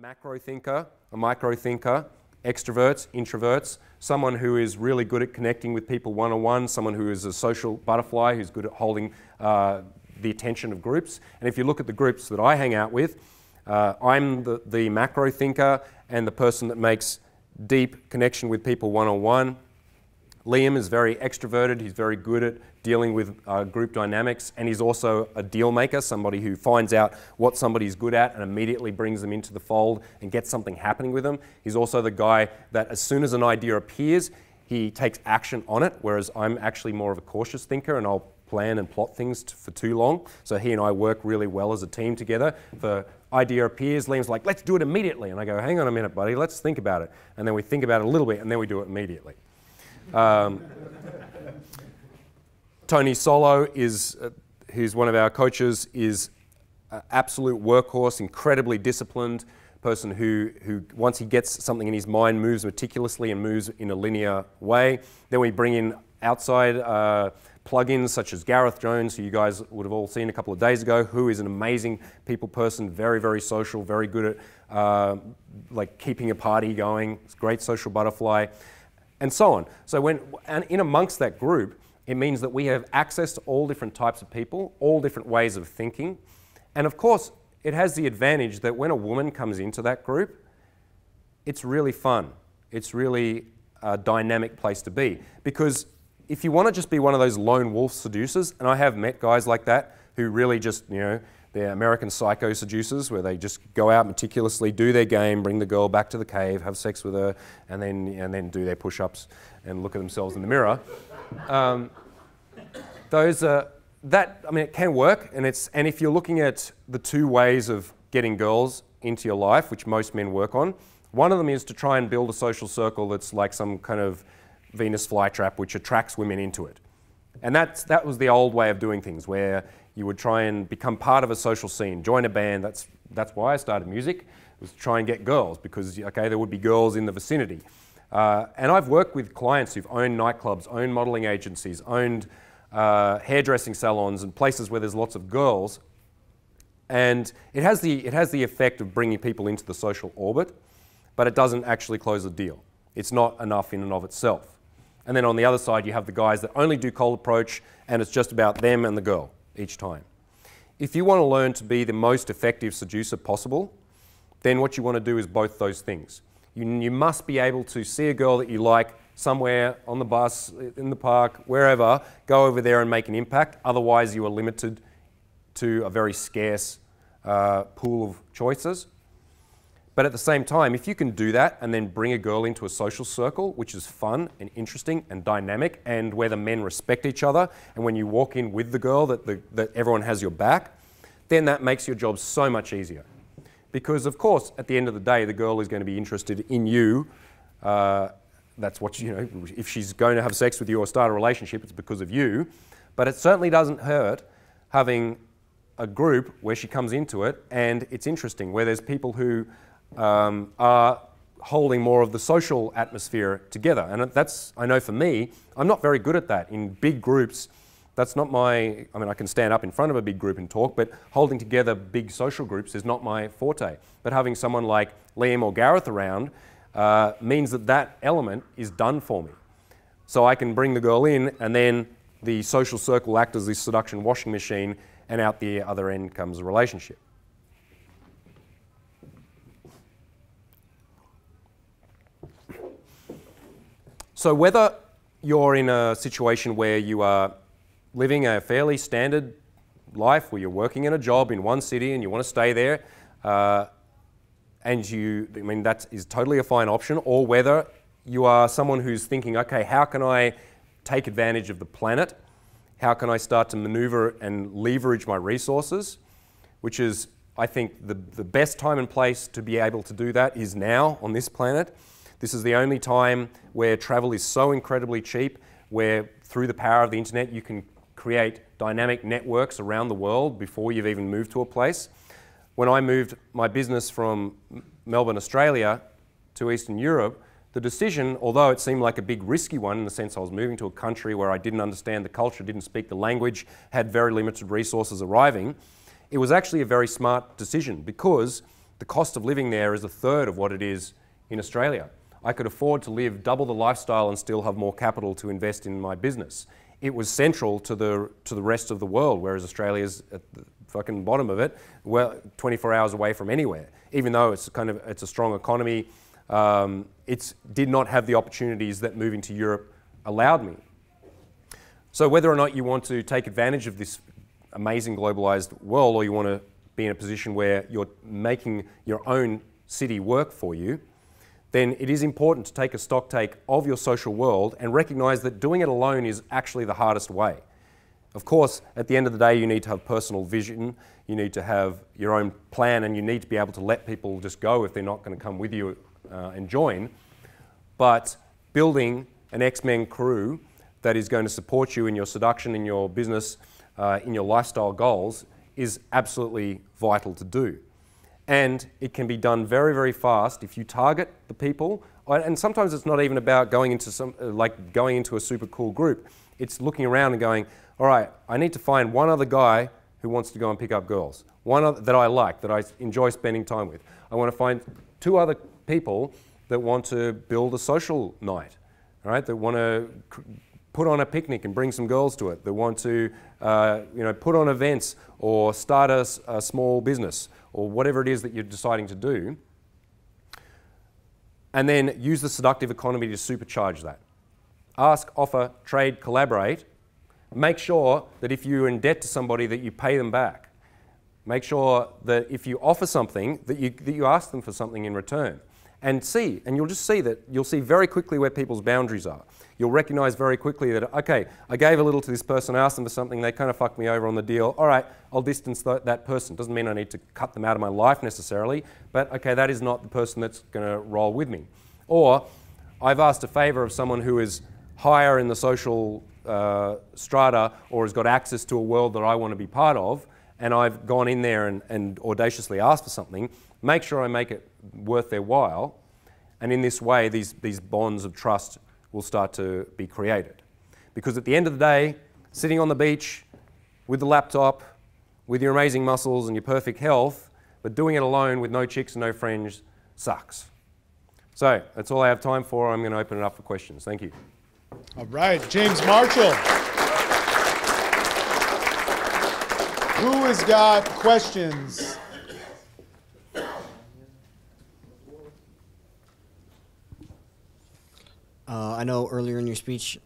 macro thinker, a micro thinker, extroverts, introverts, someone who is really good at connecting with people one-on-one, someone who is a social butterfly, who's good at holding the attention of groups. And if you look at the groups that I hang out with, I'm the macro thinker and the person that makes deep connection with people one-on-one. Liam is very extroverted, he's very good at dealing with group dynamics, and he's also a deal maker, somebody who finds out what somebody's good at and immediately brings them into the fold and gets something happening with them. He's also the guy that as soon as an idea appears, he takes action on it, whereas I'm actually more of a cautious thinker and I'll plan and plot things for too long. So he and I work really well as a team together. If an idea appears, Liam's like, let's do it immediately. And I go, hang on a minute, buddy, let's think about it. And then we think about it a little bit and then we do it immediately. Tony Solo is, who's one of our coaches, is an absolute workhorse, incredibly disciplined person who once he gets something in his mind moves meticulously and moves in a linear way. Then we bring in outside plugins such as Gareth Jones, who you guys would have all seen a couple of days ago, who is an amazing people person, very, very social, very good at like keeping a party going, great social butterfly, and so on. So and in amongst that group, it means that we have access to all different types of people, all different ways of thinking. And of course, it has the advantage that when a woman comes into that group, it's really fun. It's really a dynamic place to be. Because if you want to just be one of those lone wolf seducers, and I have met guys like that who really just, you know, they're American psycho seducers where they just go out meticulously, do their game, bring the girl back to the cave, have sex with her, and then do their push-ups and look at themselves in the mirror. I mean, it can work, and if you're looking at the two ways of getting girls into your life, which most men work on, one of them is to try and build a social circle that's like some kind of Venus flytrap which attracts women into it. And that was the old way of doing things, where you would try and become part of a social scene, join a band. That's why I started music, was to try and get girls, because okay, there would be girls in the vicinity. And I've worked with clients who've owned nightclubs, owned modeling agencies, owned hairdressing salons and places where there's lots of girls. And it has the effect of bringing people into the social orbit, but it doesn't actually close the deal. It's not enough in and of itself. And then on the other side, you have the guys that only do cold approach, and it's just about them and the girl each time. If you want to learn to be the most effective seducer possible, then what you want to do is both those things. You must be able to see a girl that you like somewhere on the bus, in the park, wherever, go over there and make an impact. Otherwise, you are limited to a very scarce pool of choices. But at the same time, if you can do that and then bring a girl into a social circle, which is fun and interesting and dynamic, and where the men respect each other, and when you walk in with the girl that everyone has your back, then that makes your job so much easier. Because of course, at the end of the day, the girl is going to be interested in you. That's what, you know, if she's going to have sex with you or start a relationship, it's because of you. But it certainly doesn't hurt having a group where she comes into it and it's interesting, where there's people who are holding more of the social atmosphere together. And that's, I know for me, I'm not very good at that. In big groups, that's not I mean, I can stand up in front of a big group and talk, but holding together big social groups is not my forte. But having someone like Liam or Gareth around means that element is done for me. So I can bring the girl in, and then the social circle act as this seduction washing machine, and out the other end comes a relationship. So whether you're in a situation where you are living a fairly standard life, where you're working in a job in one city and you want to stay there, I mean, that is totally a fine option, or whether you are someone who's thinking, okay, how can I take advantage of the planet? How can I start to maneuver and leverage my resources? Which is, I think, the best time and place to be able to do that is now on this planet. This is the only time where travel is so incredibly cheap, where through the power of the internet you can create dynamic networks around the world before you've even moved to a place. When I moved my business from Melbourne, Australia to Eastern Europe, the decision, although it seemed like a big risky one in the sense I was moving to a country where I didn't understand the culture, didn't speak the language, had very limited resources arriving, it was actually a very smart decision, because the cost of living there is a third of what it is in Australia. I could afford to live double the lifestyle and still have more capital to invest in my business. It was central to the rest of the world, whereas Australia's at the fucking bottom of it, well, 24 hours away from anywhere. Even though it's a strong economy, it did not have the opportunities that moving to Europe allowed me. So whether or not you want to take advantage of this amazing globalized world, or you want to be in a position where you're making your own city work for you, then it is important to take a stock take of your social world and recognize that doing it alone is actually the hardest way. Of course, at the end of the day, you need to have personal vision, you need to have your own plan, and you need to be able to let people just go if they're not going to come with you and join. But building an X-Men crew that is going to support you in your seduction, in your business, in your lifestyle goals is absolutely vital to do. And it can be done very, very fast if you target the people. And sometimes it's not even about going into a super cool group. It's looking around and going, all right, I need to find one other guy who wants to go and pick up girls. One other that I like, that I enjoy spending time with. I want to find 2 other people that want to build a social night, all right? That want to put on a picnic and bring some girls to it. That want to put on events or start a small business, or whatever it is that you're deciding to do, and then use the seductive economy to supercharge that. Ask, offer, trade, collaborate. Make sure that if you're in debt to somebody that you pay them back. Make sure that if you offer something, that you ask them for something in return. And you'll just see that, you'll see very quickly where people's boundaries are. You'll recognize very quickly that, okay, I gave a little to this person, I asked them for something, they kind of fucked me over on the deal. All right, I'll distance that person. Doesn't mean I need to cut them out of my life necessarily, but okay, that is not the person that's going to roll with me. Or I've asked a favor of someone who is higher in the social strata or has got access to a world that I want to be part of, and I've gone in there and audaciously asked for something. Make sure I make it worth their while, and in this way these bonds of trust will start to be created. Because at the end of the day, sitting on the beach with the laptop, with your amazing muscles and your perfect health, but doing it alone with no chicks and no friends sucks. So that's all I have time for. I'm going to open it up for questions. Thank you. All right, James Marshall. Who has got questions? I know earlier in your speech,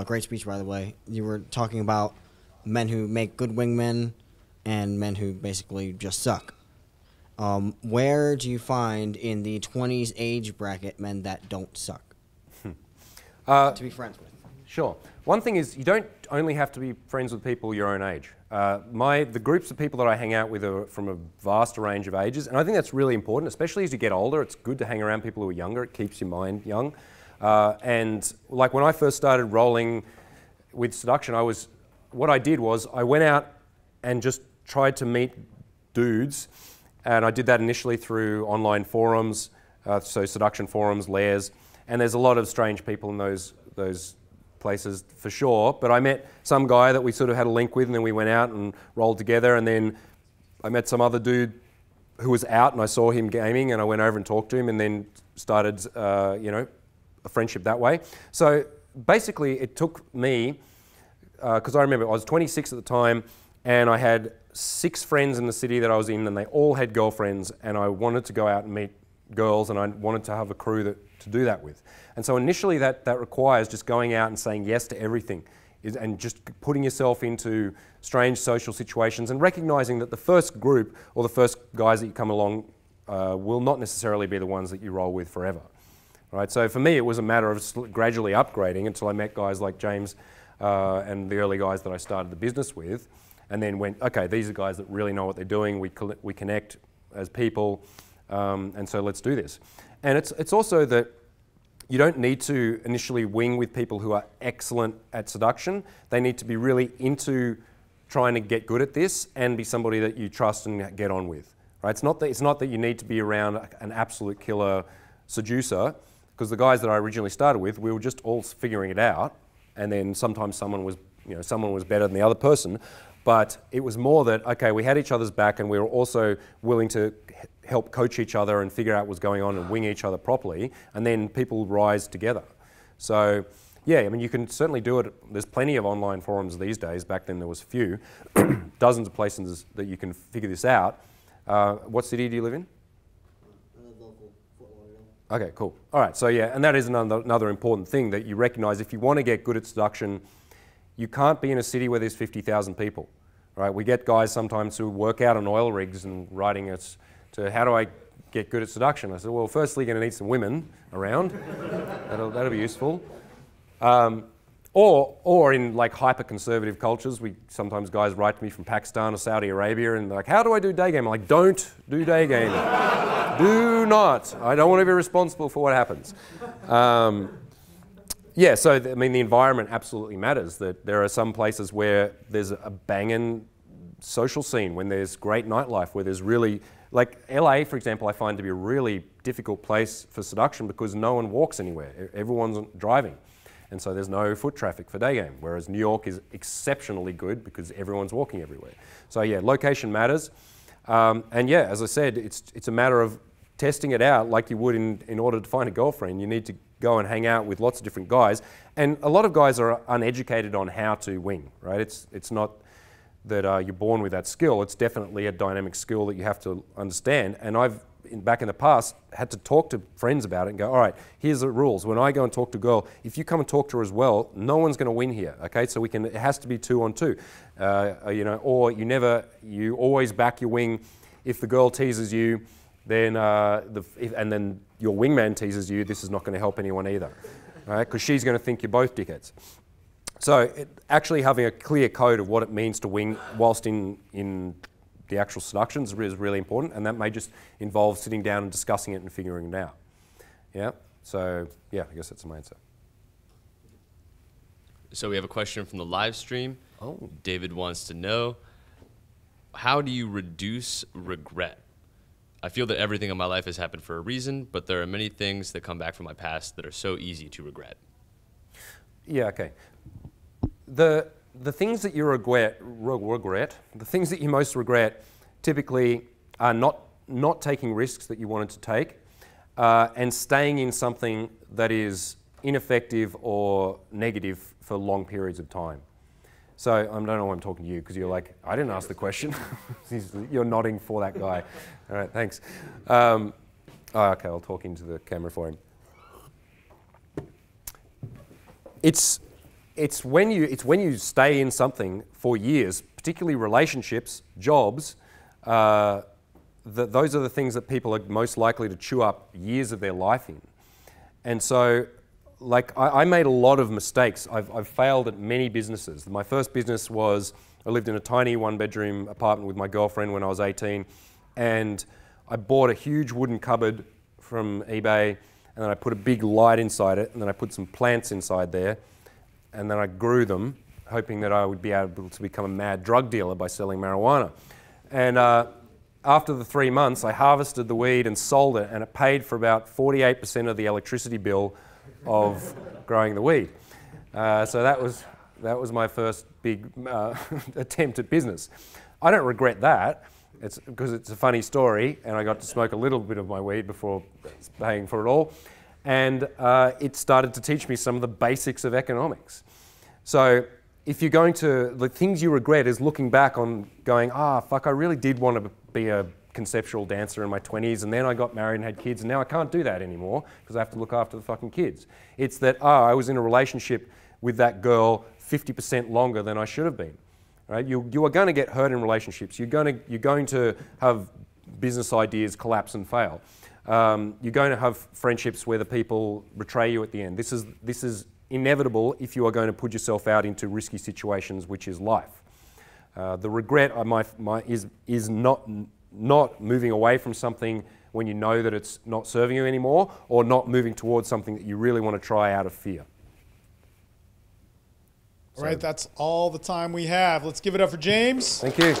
great speech by the way, you were talking about men who make good wingmen and men who basically just suck. Where do you find in the 20s age bracket men that don't suck to be friends with? Sure. One thing is you don't only have to be friends with people your own age. The groups of people that I hang out with are from a vast range of ages, and I think that's really important, especially as you get older. It's good to hang around people who are younger. It keeps your mind young. And like when I first started rolling with Seduction, what I did was I went out and just tried to meet dudes, and I did that initially through online forums, so Seduction forums, lairs, and there's a lot of strange people in those places for sure, but I met some guy that we sort of had a link with, and then we went out and rolled together, and then I met some other dude who was out, and I saw him gaming, and I went over and talked to him, and then started, a friendship that way. So basically it took me, because I remember I was 26 at the time, and I had 6 friends in the city that I was in, and they all had girlfriends, and I wanted to go out and meet girls, and I wanted to have a crew to do that with. And so initially that requires just going out and saying yes to everything, and just putting yourself into strange social situations and recognizing that the first group or the first guys that you come along will not necessarily be the ones that you roll with forever. Right? So for me, it was a matter of gradually upgrading until I met guys like James and the early guys that I started the business with, and then went, okay, these are guys that really know what they're doing. We connect as people, and so let's do this. And it's also that you don't need to initially wing with people who are excellent at seduction. They need to be really into trying to get good at this and be somebody that you trust and get on with. Right? It's not that you need to be around an absolute killer seducer, because the guys that I originally started with, we were just all figuring it out, and then sometimes someone was better than the other person, but it was more that, okay, we had each other's back, and we were also willing to help coach each other and figure out what's going on and wing each other properly, and then people rise together. So, yeah, I mean, you can certainly do it. There's plenty of online forums these days. Back then there was a few. Dozens of places that you can figure this out. What city do you live in? Okay, cool. All right, so yeah, and that is another important thing that you recognize. If you want to get good at seduction, you can't be in a city where there's 50,000 people, right? We get guys sometimes who work out on oil rigs and writing us to, how do I get good at seduction? I said, well, firstly, you're going to need some women around. that'll be useful. Or in like hyper-conservative cultures, sometimes guys write to me from Pakistan or Saudi Arabia and they're like, how do I do day game? I'm like, don't do day game. Do not. I don't want to be responsible for what happens. Yeah, so I mean, the environment absolutely matters. That there are some places where there's a banging social scene, when there's great nightlife, where there's really, like LA, for example, I find to be a really difficult place for seduction because no one walks anywhere. Everyone's driving. And so there's no foot traffic for day game, whereas New York is exceptionally good because everyone's walking everywhere. So yeah, location matters. And yeah, as I said, it's a matter of testing it out like you would in order to find a girlfriend. You need to go and hang out with lots of different guys. And a lot of guys are uneducated on how to wing, right? It's not that you're born with that skill. It's definitely a dynamic skill that you have to understand. And I've, back in the past, had to talk to friends about it and go, all right, here's the rules. When I go and talk to a girl, if you come and talk to her as well, no one's going to win here, okay? So it has to be 2-on-2, you know, or you always back your wing. If the girl teases you, then and then your wingman teases you, this is not going to help anyone either, right? Because she's going to think you're both dickheads. So actually having a clear code of what it means to wing whilst in the actual seductions is really important, and that may just involve sitting down and discussing it and figuring it out. Yeah, so yeah, I guess that's my answer. So we have a question from the live stream. Oh. David wants to know, how do you reduce regret? I feel that everything in my life has happened for a reason, but there are many things that come back from my past that are so easy to regret. Yeah, okay. The things that you regret, the things that you most regret typically are not taking risks that you wanted to take and staying in something that is ineffective or negative for long periods of time. So I don't know why I'm talking to you because you're like, I didn't ask the question. You're nodding for that guy. All right, thanks. Oh, okay, I'll talk into the camera for him. It's when you stay in something for years, particularly relationships, jobs, those are the things that people are most likely to chew up years of their life in. And so, like, I made a lot of mistakes. I've failed at many businesses. My first business was, I lived in a tiny one-bedroom apartment with my girlfriend when I was 18, and I bought a huge wooden cupboard from eBay, and then I put a big light inside it, and then I put some plants inside there, and then I grew them, hoping that I would be able to become a mad drug dealer by selling marijuana. And after the 3 months, I harvested the weed and sold it, and it paid for about 48% of the electricity bill of growing the weed. So that was my first big attempt at business. I don't regret that. It's because it's a funny story, and I got to smoke a little bit of my weed before paying for it all. And it started to teach me some of the basics of economics. So if you're going to, the things you regret is looking back on going, fuck, I really did want to be a conceptual dancer in my 20s, and then I got married and had kids, and now I can't do that anymore because I have to look after the fucking kids. It's that, I was in a relationship with that girl 50% longer than I should have been. Right? You are going to get hurt in relationships. You're going to have business ideas collapse and fail. You're going to have friendships where the people betray you at the end. This is inevitable if you are going to put yourself out into risky situations, which is life. The regret is not moving away from something when you know that it's not serving you anymore, or not moving towards something that you really want to try out of fear. All right, that's all the time we have. Let's give it up for James. Thank you.